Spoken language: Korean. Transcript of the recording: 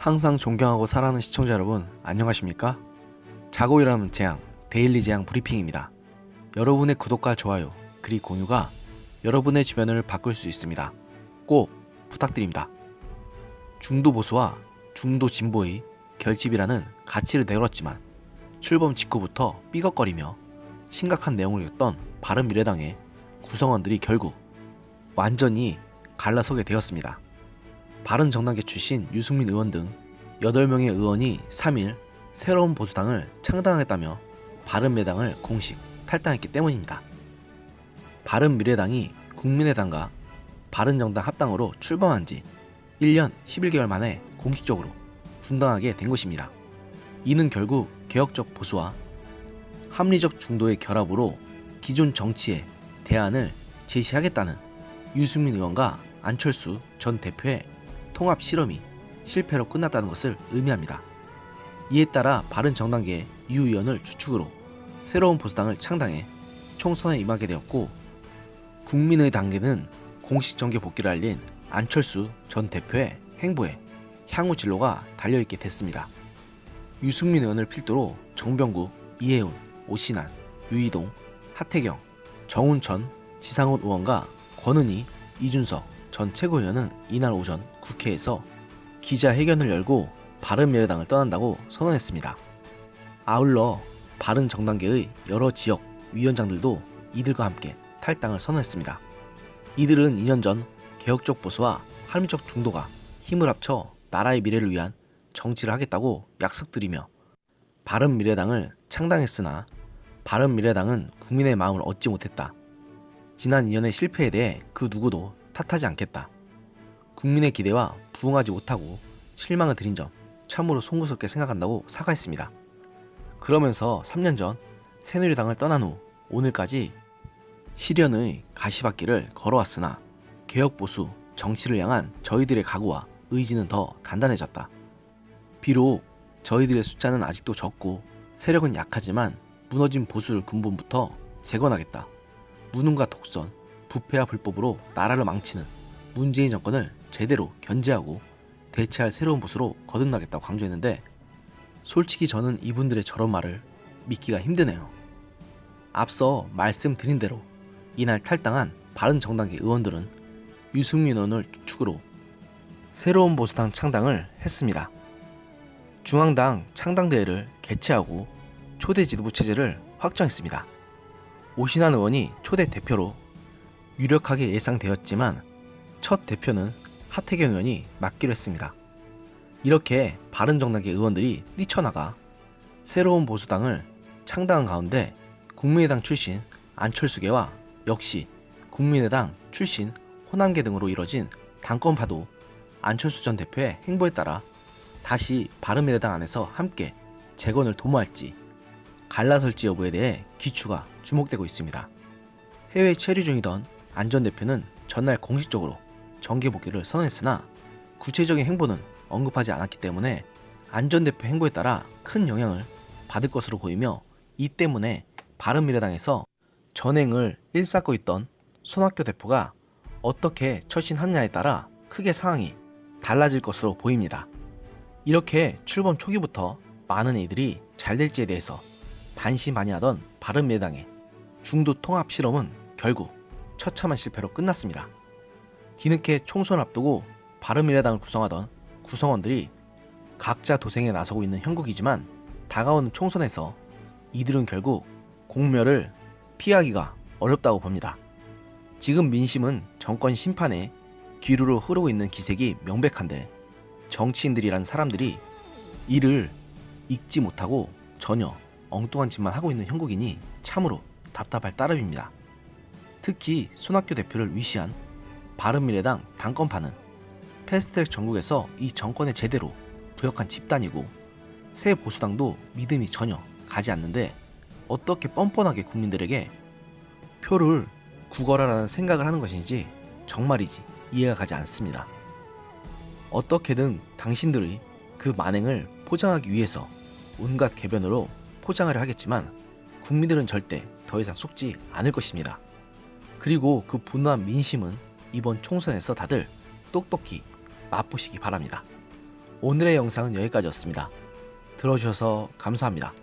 항상 존경하고 사랑하는 시청자 여러분, 안녕하십니까? 자고 일어나면 재앙, 데일리 재앙 브리핑입니다. 여러분의 구독과 좋아요, 그리고 공유가 여러분의 주변을 바꿀 수 있습니다. 꼭 부탁드립니다. 중도 보수와 중도 진보의 결집이라는 가치를 내걸었지만 출범 직후부터 삐걱거리며 심각한 내용을 읽던 바른미래당의 구성원들이 결국 완전히 갈라서게 되었습니다. 바른정당계 출신 유승민 의원 등 8명의 의원이 3일 새로운 보수당을 창당하겠다며 바른미래당을 공식 탈당했기 때문입니다. 바른미래당이 국민의당과 바른정당 합당으로 출범한 지 1년 11개월 만에 공식적으로 분당하게 된 것입니다. 이는 결국 개혁적 보수와 합리적 중도의 결합으로 기존 정치의 대안을 제시하겠다는 유승민 의원과 안철수 전 대표의 통합 실험이 실패로 끝났다는 것을 의미합니다. 이에 따라 바른정당계의 유 의원을 주축으로 새로운 보수당을 창당해 총선에 임하게 되었고, 국민의당계는 공식 정계 복귀를 알린 안철수 전 대표의 행보에 향후 진로가 달려있게 됐습니다. 유승민 의원을 필두로 정병국, 이해운, 오신환, 유이동, 하태경, 정운천, 지상훈 의원과 권은희, 이준석 전 최고위원은 이날 오전 국회에서 기자회견을 열고 바른미래당을 떠난다고 선언했습니다. 아울러 바른정당계의 여러 지역 위원장들도 이들과 함께 탈당을 선언했습니다. 이들은 2년 전 개혁적 보수와 합리적 중도가 힘을 합쳐 나라의 미래를 위한 정치를 하겠다고 약속드리며 바른미래당을 창당했으나 바른미래당은 국민의 마음을 얻지 못했다. 지난 2년의 실패에 대해 그 누구도 탓하지 않겠다. 국민의 기대와 부응하지 못하고 실망을 드린 점 참으로 송구스럽게 생각한다고 사과했습니다. 그러면서 3년 전 새누리당을 떠난 후 오늘까지 시련의 가시밭길을 걸어왔으나 개혁보수 정치를 향한 저희들의 각오와 의지는 더 단단해졌다. 비록 저희들의 숫자는 아직도 적고 세력은 약하지만 무너진 보수를 근본부터 재건하겠다. 무능과 독선, 부패와 불법으로 나라를 망치는 문재인 정권을 제대로 견제하고 대체할 새로운 보수로 거듭나겠다고 강조했는데, 솔직히 저는 이분들의 저런 말을 믿기가 힘드네요. 앞서 말씀드린 대로 이날 탈당한 바른정당계 의원들은 유승민 의원을 주축으로 새로운 보수당 창당을 했습니다. 중앙당 창당대회를 개최하고 초대 지도부 체제를 확정했습니다. 오신환 의원이 초대 대표로 유력하게 예상되었지만 첫 대표는 하태경 의원이 맡기로 했습니다. 이렇게 바른정당계 의원들이 뛰쳐나가 새로운 보수당을 창당한 가운데 국민의당 출신 안철수계와 역시 국민의당 출신 호남계 등으로 이뤄진 당권파도 안철수 전 대표의 행보에 따라 다시 바른미래당 안에서 함께 재건을 도모할지 갈라설지 여부에 대해 귀추가 주목되고 있습니다. 해외 체류 중이던 안 전 대표는 전날 공식적으로 정계 복귀를 선언했으나 구체적인 행보는 언급하지 않았기 때문에 안 전 대표 행보에 따라 큰 영향을 받을 것으로 보이며, 이 때문에 바른미래당에서 전행을 일삼고 있던 손학규 대표가 어떻게 처신하느냐에 따라 크게 상황이 달라질 것으로 보입니다. 이렇게 출범 초기부터 많은 이들이 잘 될지에 대해서 반신반의하던 바른미래당의 중도 통합 실험은 결국 처참한 실패로 끝났습니다. 뒤늦게 총선 앞두고 바른미래당을 구성하던 구성원들이 각자 도생에 나서고 있는 형국이지만 다가오는 총선에서 이들은 결국 공멸을 피하기가 어렵다고 봅니다. 지금 민심은 정권 심판에 뒤로 흐르고 있는 기색이 명백한데, 정치인들이란 사람들이 이를 읽지 못하고 전혀 엉뚱한 짓만 하고 있는 형국이니 참으로 답답할 따름입니다. 특히 손학규 대표를 위시한 바른미래당 당권파는 패스트트랙 전국에서 이 정권에 제대로 부역한 집단이고 새 보수당도 믿음이 전혀 가지 않는데 어떻게 뻔뻔하게 국민들에게 표를 구걸하라는 생각을 하는 것인지 정말이지 이해가 가지 않습니다. 어떻게든 당신들의 그 만행을 포장하기 위해서 온갖 개변으로 포장하려 하겠지만 국민들은 절대 더 이상 속지 않을 것입니다. 그리고 그 분노한 민심은 이번 총선에서 다들 똑똑히 맛보시기 바랍니다. 오늘의 영상은 여기까지였습니다. 들어주셔서 감사합니다.